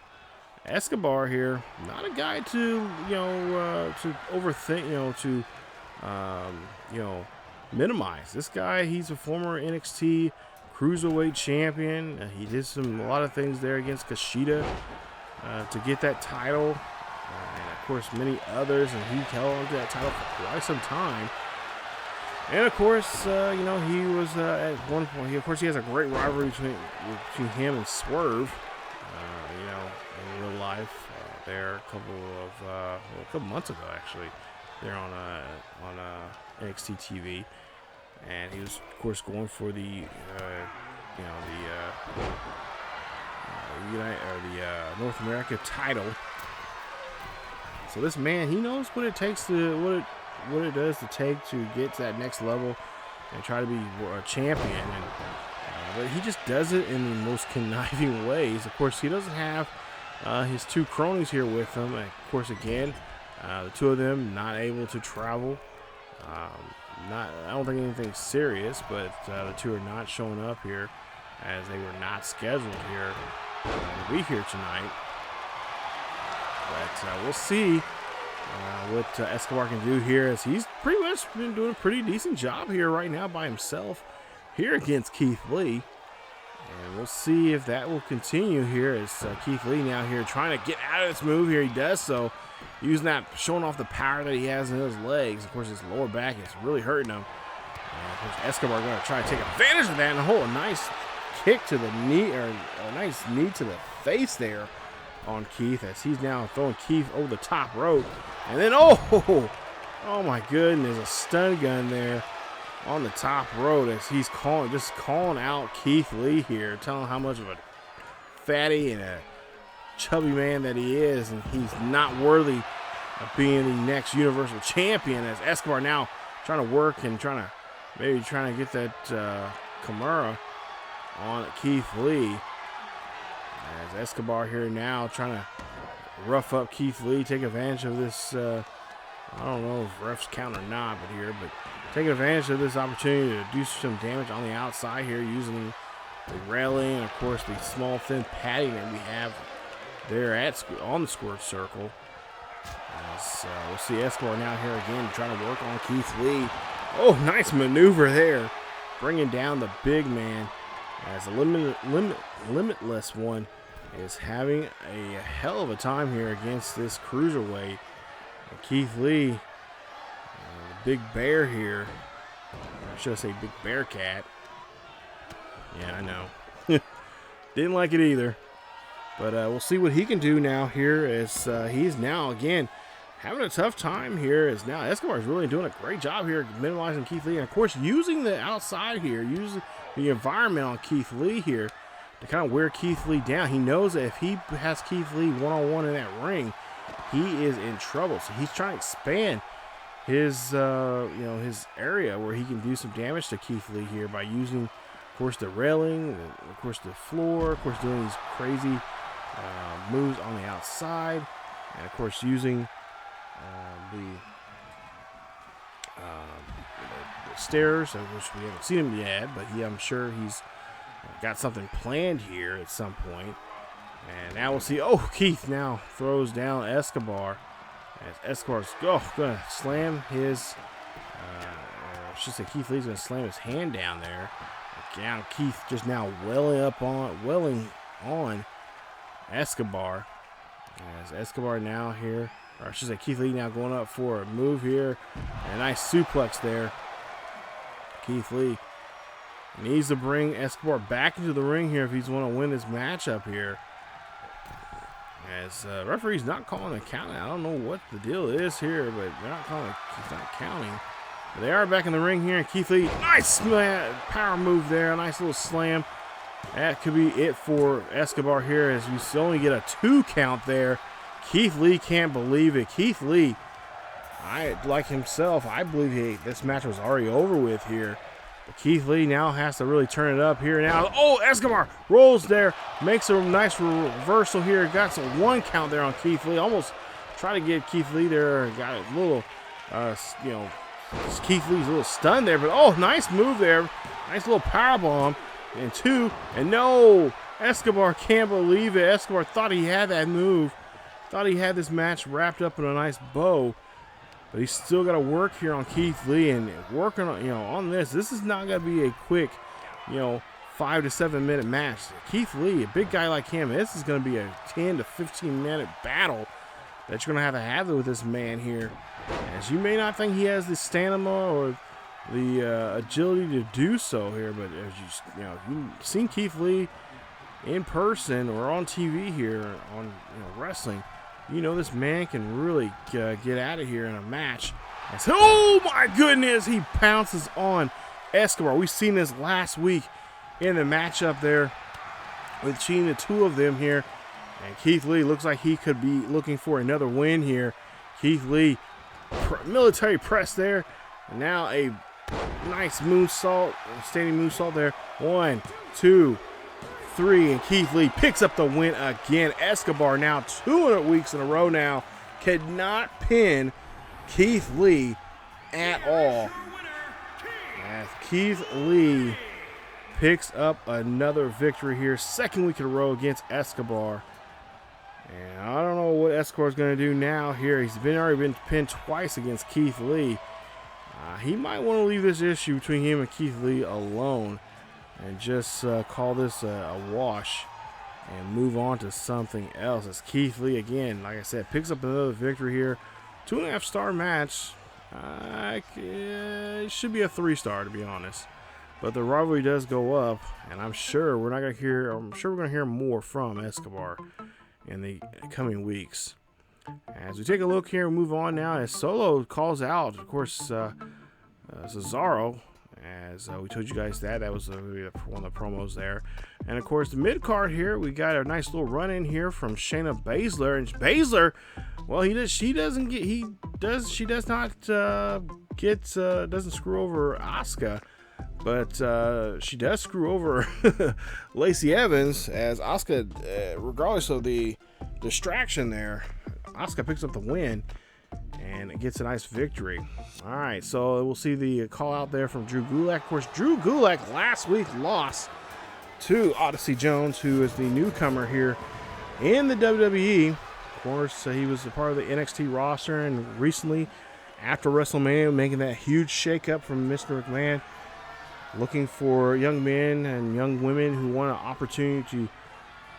Escobar here, not a guy to overthink, to minimize. This guy, he's a former NXT Cruiserweight champion. He did a lot of things there against Kushida to get that title, and of course many others, and he held on to that title for quite some time. And of course, he was at one point. Of course, he has a great rivalry between him and Swerve. In real life, there a couple months ago, actually, there on NXT TV, and he was, of course, going for the North America title. So this man, he knows what it takes to what it does to take to get to that next level and try to be a champion, and but he just does it in the most conniving ways. Of course, he doesn't have his two cronies here with him. And of course, again, the two of them not able to travel. I don't think anything serious, but the two are not showing up here as they were not scheduled here to be here tonight. But we'll see what Escobar can do here, as he's pretty much been doing a pretty decent job here right now by himself here against Keith Lee. And we'll see if that will continue here, as Keith Lee now here trying to get out of this move here. He does so, using that, showing off the power that he has in his legs. Of course, his lower back is really hurting him. And of course, Escobar going to try to take advantage of that and hold a nice kick to the knee, or a nice knee to the face there on Keith, as he's now throwing Keith over the top rope. And then, oh my goodness, a stun gun there on the top rope, as he's just calling out Keith Lee here, telling him how much of a fatty and a chubby man that he is, and he's not worthy of being the next Universal Champion, as Escobar now trying to work and trying to get that Kimura on Keith Lee. As Escobar here now trying to rough up Keith Lee, take advantage of this, I don't know if refs count or not, but taking advantage of this opportunity to do some damage on the outside here, using the railing and of course the small thin padding that we have there on the squared circle. As, we'll see Escobar now here again trying to work on Keith Lee. Oh, nice maneuver there, bringing down the big man, as the limitless one is having a hell of a time here against this cruiserweight. And Keith Lee, the big bear here, or should I say big bear cat? Yeah, I know. Didn't like it either. But we'll see what he can do now here, as he's now again having a tough time here, as now Escobar is really doing a great job here minimizing Keith Lee, and of course using the outside here, using the environment on Keith Lee here to kind of wear Keith Lee down. He knows that if he has Keith Lee one-on-one in that ring, he is in trouble. So he's trying to expand his his area where he can do some damage to Keith Lee here by using, of course, the railing, of course the floor, of course doing these crazy moves on the outside, and of course using the stairs, which we haven't seen him yet, but I'm sure he's got something planned here at some point. And now we'll see. Oh, Keith now throws down Escobar, as Escobar's going to slam his, I should say Keith Lee's going to slam his hand down there. Now Keith just now welling on Escobar, as Escobar now here, or I should say Keith Lee now going up for a move here. And a nice suplex there. Keith Lee needs to bring Escobar back into the ring here if he's want to win this matchup here. As referee's not calling a count. I don't know what the deal is here, but they're not calling. He's not counting. But they are back in the ring here, and Keith Lee, nice power move there, a nice little slam. That could be it for Escobar here, as we only get a 2 count there. Keith Lee can't believe it. Keith Lee, like himself, I believe this match was already over with here. But Keith Lee now has to really turn it up here now. Oh, Escobar rolls there, makes a nice reversal here. Got some 1 count there on Keith Lee. Almost tried to get Keith Lee there. Got a little, Keith Lee's a little stunned there. But oh, nice move there. Nice little powerbomb. And 2, and no, Escobar can't believe it. Escobar thought he had that move. Thought he had this match wrapped up in a nice bow. But he's still got to work here on Keith Lee, and working on, on this. This is not going to be a quick, 5 to 7 minute match. Keith Lee, a big guy like him, this is going to be a 10 to 15 minute battle that you're going to have with this man here. As you may not think he has the stamina or the agility to do so here, but as you've seen Keith Lee in person or on TV here on wrestling, this man can really get out of here in a match. And so, oh my goodness, he pounces on Escobar. We've seen this last week in the matchup there between the 2 of them here. And Keith Lee looks like he could be looking for another win here. Keith Lee, military press there. And now a nice moonsault, standing moonsault there. 1, 2, 3, and Keith Lee picks up the win again. Escobar now 200 weeks in a row now cannot pin Keith Lee at all. As Keith Lee picks up another victory here, 2nd week in a row against Escobar. And I don't know know what Escobar's going to do now here. He's already been pinned twice against Keith Lee. He might want to leave this issue between him and Keith Lee alone and just call this a wash and move on to something else. As Keith Lee, again, like I said, picks up another victory here. 2.5-star match. It should be a 3-star, to be honest. But the rivalry does go up, and I'm sure we're going to hear more from Escobar in the coming weeks. As we take a look here and move on now, as Solo calls out, of course, Cesaro. As we told you guys that was one of the promos there. And of course, the mid card here, we got a nice little run in here from Shayna Baszler. And Baszler, well, she does not doesn't screw over Asuka, but she does screw over Lacey Evans. As Asuka, regardless of the distraction there, Asuka picks up the win and it gets a nice victory. All right, so we'll see the call out there from Drew Gulak. Of course, Drew Gulak last week lost to Odyssey Jones, who is the newcomer here in the WWE. Of course, he was a part of the NXT roster, and recently, after WrestleMania, making that huge shakeup from Mr. McMahon, looking for young men and young women who want an opportunity to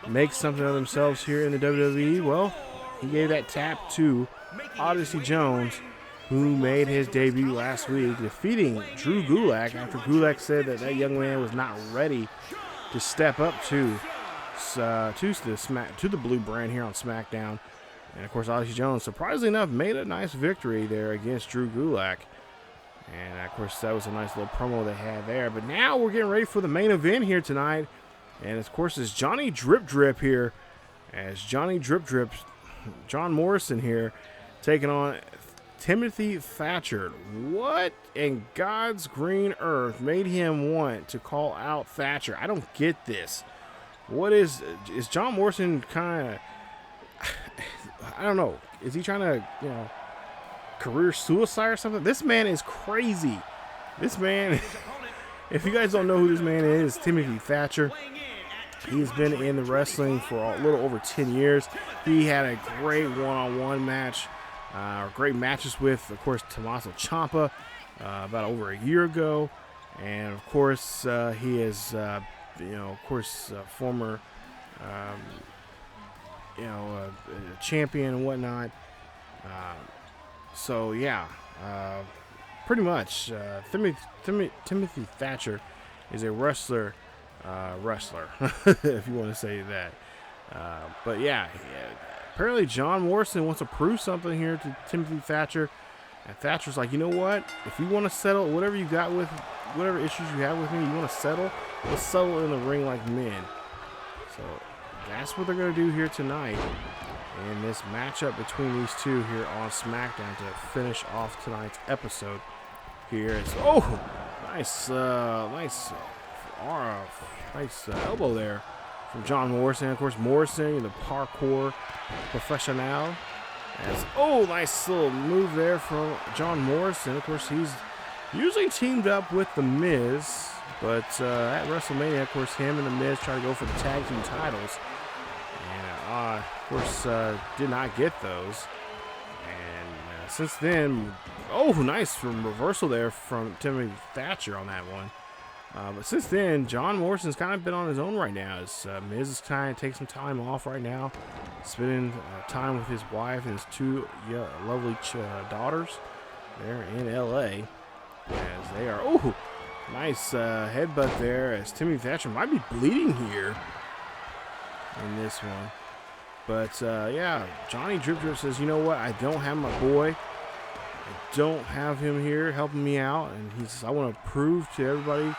make something of themselves here in the WWE. Well, he gave that tap to Odyssey Jones, who made his debut last week, defeating Drew Gulak after Gulak said that young man was not ready to step up to the blue brand here on SmackDown. And of course, Odyssey Jones, surprisingly enough, made a nice victory there against Drew Gulak. And of course, that was a nice little promo they had there. But now we're getting ready for the main event here tonight. And of course, it's Johnny Drip Drip here, as Johnny Drip Drip, John Morrison here, taking on Timothy Thatcher. What in God's green earth made him want to call out Thatcher? I don't get this. What is John Morrison kind of, I don't know. Is he trying to, career suicide or something? This man is crazy. This man, if you guys don't know who this man is, Timothy Thatcher. He's been in the wrestling for a little over 10 years. He had a great one-on-one match, great matches with, of course, Tommaso Ciampa about over a year ago. And, of course, he is, former, champion and whatnot. Pretty much, Timothy Thatcher is a wrestler, if you want to say that. But yeah, apparently John Morrison wants to prove something here to Timothy Thatcher. And Thatcher's like, you know what? If you want to settle whatever you got with, whatever issues you have with me, you want to settle, let's settle in the ring like men. So that's what they're going to do here tonight in this matchup between these two here on SmackDown to finish off tonight's episode. Here is, nice elbow there from John Morrison. Of course, Morrison, the parkour professional. Nice little move there from John Morrison. Of course, he's usually teamed up with The Miz, but at WrestleMania, of course, him and The Miz try to go for the tag team titles. And, of course, did not get those. And since then, nice reversal there from Timothy Thatcher on that one. But since then, John Morrison's kind of been on his own right now. As Miz is kind of taking some time off right now, spending time with his wife and his two lovely daughters there in LA. As they are, nice headbutt there, as Timothy Thatcher might be bleeding here in this one. But Johnny Drip Drip says, you know what? I don't have my boy. I don't have him here helping me out, and he says, I want to prove to everybody,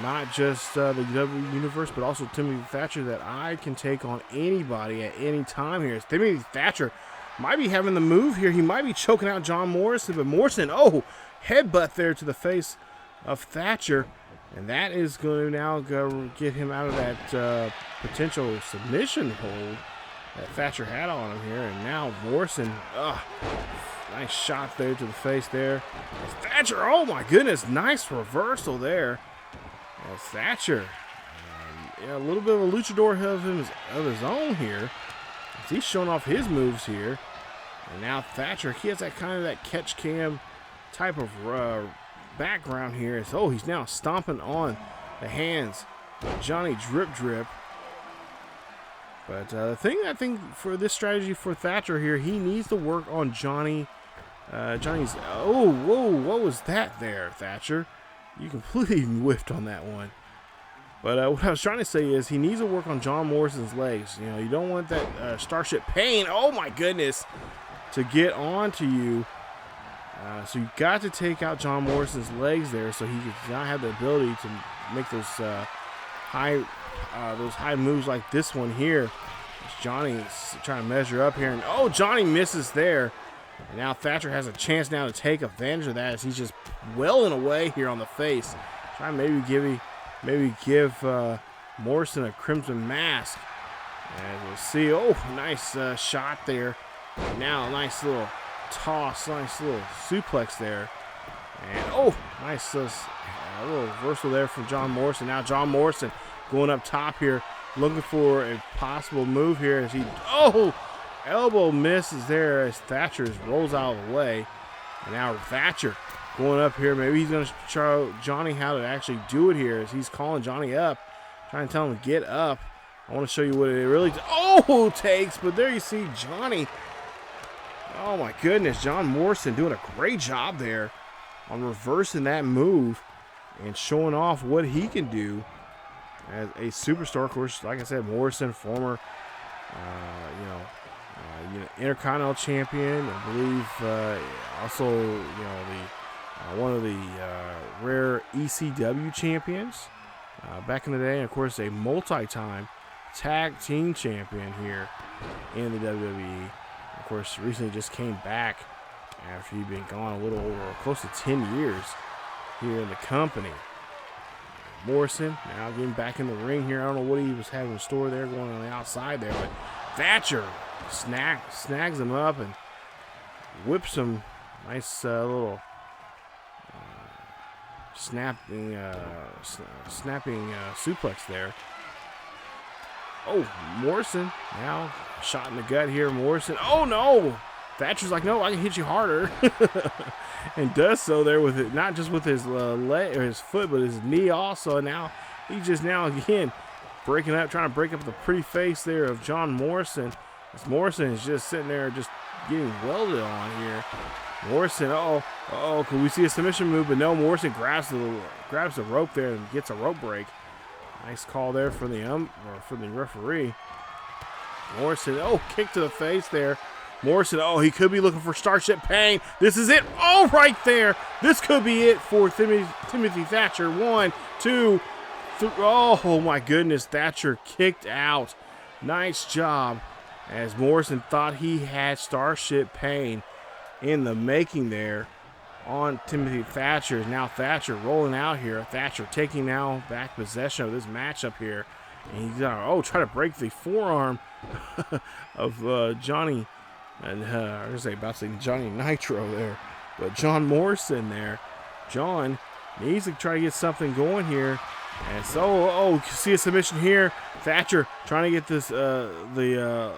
not just the WWE Universe, but also Timothy Thatcher, that I can take on anybody at any time here. Timothy Thatcher might be having the move here. He might be choking out John Morrison, but Morrison, headbutt there to the face of Thatcher, and that is going to now go get him out of that potential submission hold that Thatcher had on him here. And now Morrison, nice shot there to the face there. Thatcher, oh my goodness, nice reversal there. Thatcher, a little bit of a luchador of his own here. He's showing off his moves here. And now Thatcher, he has that kind of that catch cam type of background here. So, he's now stomping on the hands of Johnny Drip Drip. But the thing I think for this strategy for Thatcher here, he needs to work on Johnny's. Oh, whoa, what was that there, Thatcher? You completely whiffed on that one. But what I was trying to say is he needs to work on John Morrison's legs. You know, you don't want that Starship Pain, oh my goodness, to get onto you. So you got to take out John Morrison's legs there so he does not have the ability to make those high moves like this one here. Johnny's trying to measure up here, and oh, Johnny misses there. And now Thatcher has a chance now to take advantage of that as he's just welling away here on the face. Trying to maybe give Morrison a crimson mask. And we'll see. Oh, nice shot there. And now a nice little toss, nice little suplex there. And oh, nice little reversal there from John Morrison. Now John Morrison going up top here, looking for a possible move here as he, oh, elbow misses there as Thatcher rolls out of the way. And now Thatcher going up here. Maybe he's going to show Johnny how to actually do it here as he's calling Johnny up, trying to tell him to get up. I want to show you what it really takes, but there you see Johnny. Oh my goodness, John Morrison doing a great job there on reversing that move and showing off what he can do as a superstar. Of course, like I said, Morrison, former, Intercontinental champion. I believe also, one of the rare ECW champions back in the day. And of course, a multi-time tag team champion here in the WWE. Of course, recently just came back after he'd been gone a little over close to 10 years here in the company. Morrison now getting back in the ring here. I don't know what he was having in store there going on the outside there, but Thatcher snags him up and whips him. Nice little snapping suplex there. Oh, Morrison now shot in the gut here. Morrison. Oh no! Thatcher's like, no, I can hit you harder, and does so there with it, not just with his leg or his foot, but his knee also. Now he's just now again breaking up, trying to break up the pretty face there of John Morrison. As Morrison is just sitting there, just getting welded on here. Morrison, could we see a submission move? But no, Morrison grabs the rope there and gets a rope break. Nice call there for the referee. Morrison, kick to the face there. Morrison, he could be looking for Starship Pain. This is it. Oh, right there. This could be it for Timothy Thatcher. 1, 2, 3. Oh, my goodness. Thatcher kicked out. Nice job as Morrison thought he had Starship Pain in the making there on Timothy Thatcher. Now Thatcher rolling out here. Thatcher taking now back possession of this matchup here. And he's try to break the forearm of Johnny. And I was about to say Johnny Nitro there, but John Morrison there. John needs to try to get something going here. And so, see a submission here. Thatcher trying to get this the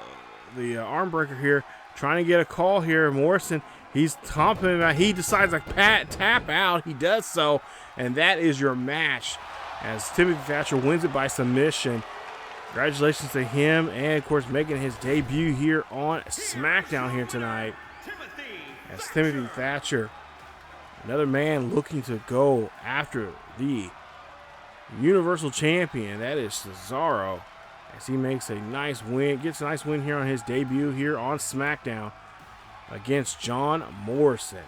arm breaker here, trying to get a call here. Morrison, he's stomping about. He decides to tap out. He does so, and that is your match as Timothy Thatcher wins it by submission. Congratulations to him, and of course making his debut here on Smackdown here tonight as Timothy Thatcher, another man looking to go after the Universal Champion, that is Cesaro, as he makes a nice win, gets a nice win here on his debut here on Smackdown against John Morrison.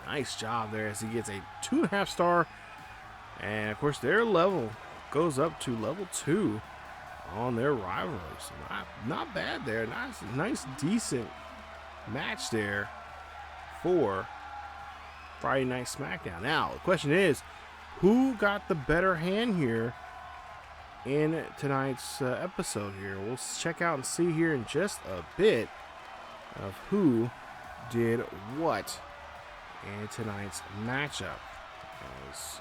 Nice job there as he gets a 2.5 star, and of course their level goes up to level 2 on their rivalry. So not bad there. Nice decent match there for Friday Night Smackdown. Now the question is, who got the better hand here in tonight's episode here? We'll check out and see here in just a bit of who did what in tonight's matchup. As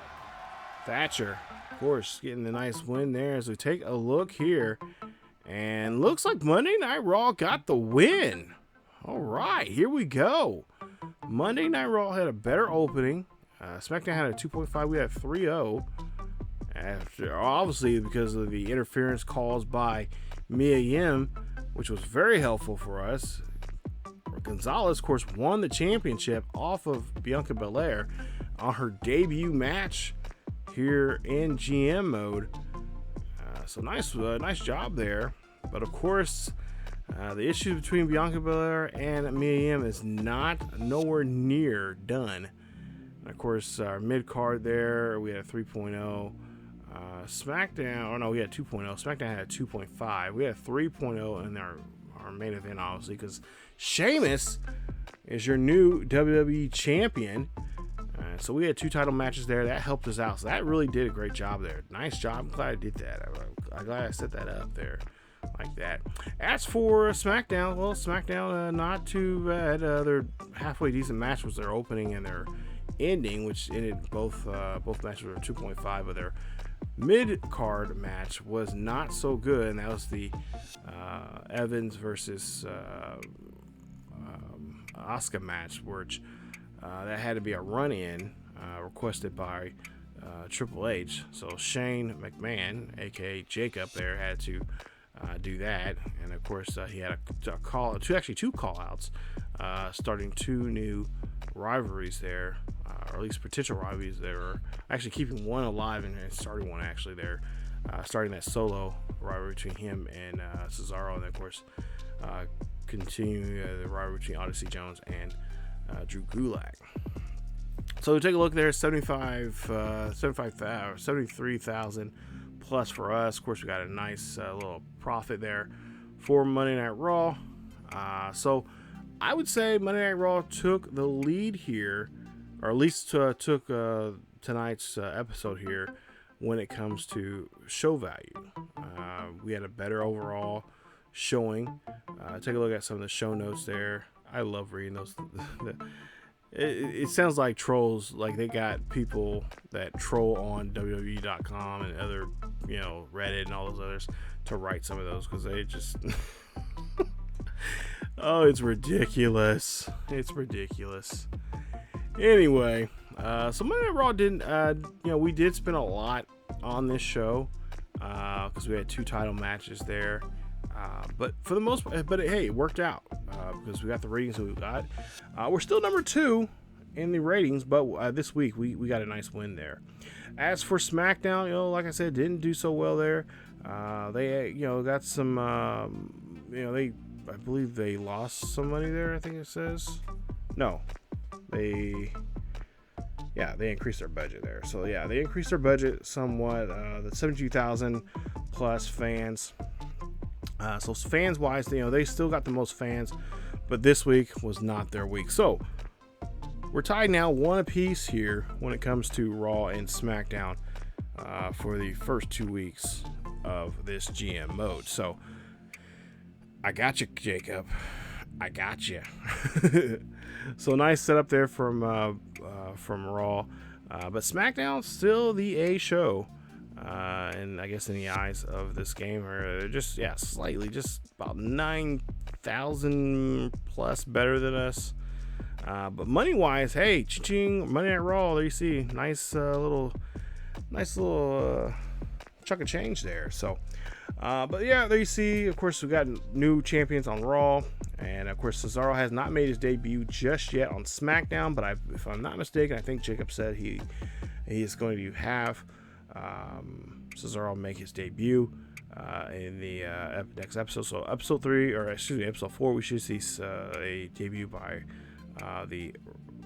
Thatcher, of course, getting the nice win there as we take a look here. And looks like Monday Night Raw got the win. All right, here we go. Monday Night Raw had a better opening. SmackDown had a 2.5. We had 3-0. After, obviously, because of the interference caused by MyGM, which was very helpful for us. Gonzalez, of course, won the championship off of Bianca Belair on her debut match here in GM mode. So nice job there. But of course, the issue between Bianca Belair and MyGM is nowhere near done. And of course, our mid card there, we had a 3.0. SmackDown, we had 2.0. SmackDown had a 2.5. We had a 3.0 in our main event, obviously, because Sheamus is your new WWE champion. So we had 2 title matches there. That helped us out. So that really did a great job there. Nice job. I'm glad I did that. I'm glad I set that up there like that. As for SmackDown, well, SmackDown, not too bad. Their halfway decent match was their opening and their ending, which ended both matches were 2.5, but their mid-card match was not so good, and that was the Evans versus Asuka match, which that had to be a run-in requested by Triple H. So Shane McMahon, aka Jacob, there had to do that, and of course he had two call-outs, starting 2 new rivalries there, or at least potential rivalries there, or actually keeping one alive and starting one actually there, starting that solo rivalry between him and Cesaro, and then of course continuing the rivalry between Odyssey Jones and Drew Gulak. So we take a look there, 73,000 plus for us. Of course, we got a nice little profit there for Monday Night Raw. So I would say Monday Night Raw took the lead here, or at least took tonight's episode here when it comes to show value. We had a better overall showing. Take a look at some of the show notes there. I love reading those. It sounds like trolls, like they got people that troll on WWE.com and other, Reddit and all those others to write some of those, because they just oh, it's ridiculous. It's ridiculous. Anyway, so Monday Night Raw didn't, we did spend a lot on this show because we had 2 title matches there. But for the most part, hey, it worked out because we got the ratings that we got. We're still number 2 in the ratings, but this week we got a nice win there. As for SmackDown, like I said, didn't do so well there. They got some, I believe they lost some money there. I think it says no. They increased their budget there. So yeah, they increased their budget somewhat. The 72,000 plus fans. So fans wise, they still got the most fans, but this week was not their week. So we're tied now 1 apiece here when it comes to Raw and SmackDown for the first 2 weeks of this GM mode. So I got you, Jacob. I got you. So nice setup there from Raw, but SmackDown still the A show. And I guess in the eyes of this game, or just slightly, just about 9,000 plus better than us. But money wise, hey, ching, Monday Night Raw. There you see, nice little chunk of change there. So, but yeah, there you see. Of course, we got new champions on Raw, and of course, Cesaro has not made his debut just yet on SmackDown. But if I'm not mistaken, I think Jacob said he is going to have Cesaro make his debut in the next episode. So episode 4, we should see a debut by the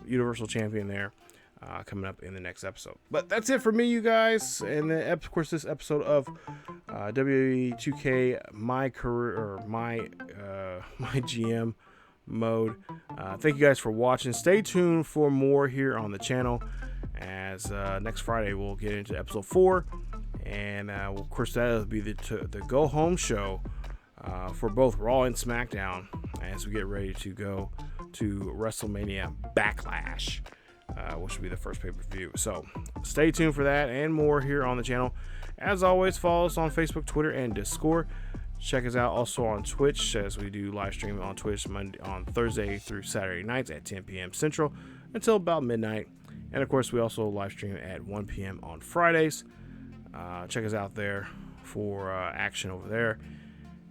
Universal Champion there coming up in the next episode. But that's it for me, you guys, and then of course this episode of WWE 2K My GM mode. Thank you guys for watching. Stay tuned for more here on the channel, as next Friday we'll get into episode 4, and of course that'll be the go home show for both Raw and SmackDown as we get ready to go to WrestleMania Backlash, which will be the first pay-per-view. So stay tuned for that and more here on the channel. As always, follow us on Facebook, Twitter, and Discord. Check us out also on Twitch, as we do live stream on Twitch on Thursday through Saturday nights at 10 p.m. Central until about midnight. And of course, we also live stream at 1 p.m. on Fridays. Check us out there for action over there.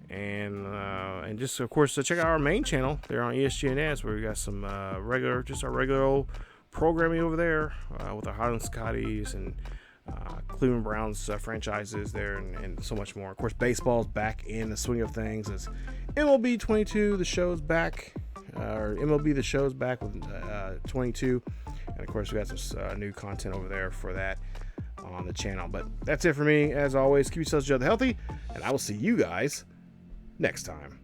And just, of course, check out our main channel there on ESGNet, where we got some our regular old programming over there with our Highland Scotties and Cleveland Browns franchises there, and so much more. Of course, baseball's back in the swing of things as MLB 22, the show's back, or MLB the show's back with 22, and of course we got some new content over there for that on the channel. But that's it for me. As always, keep yourselves healthy, and I will see you guys next time.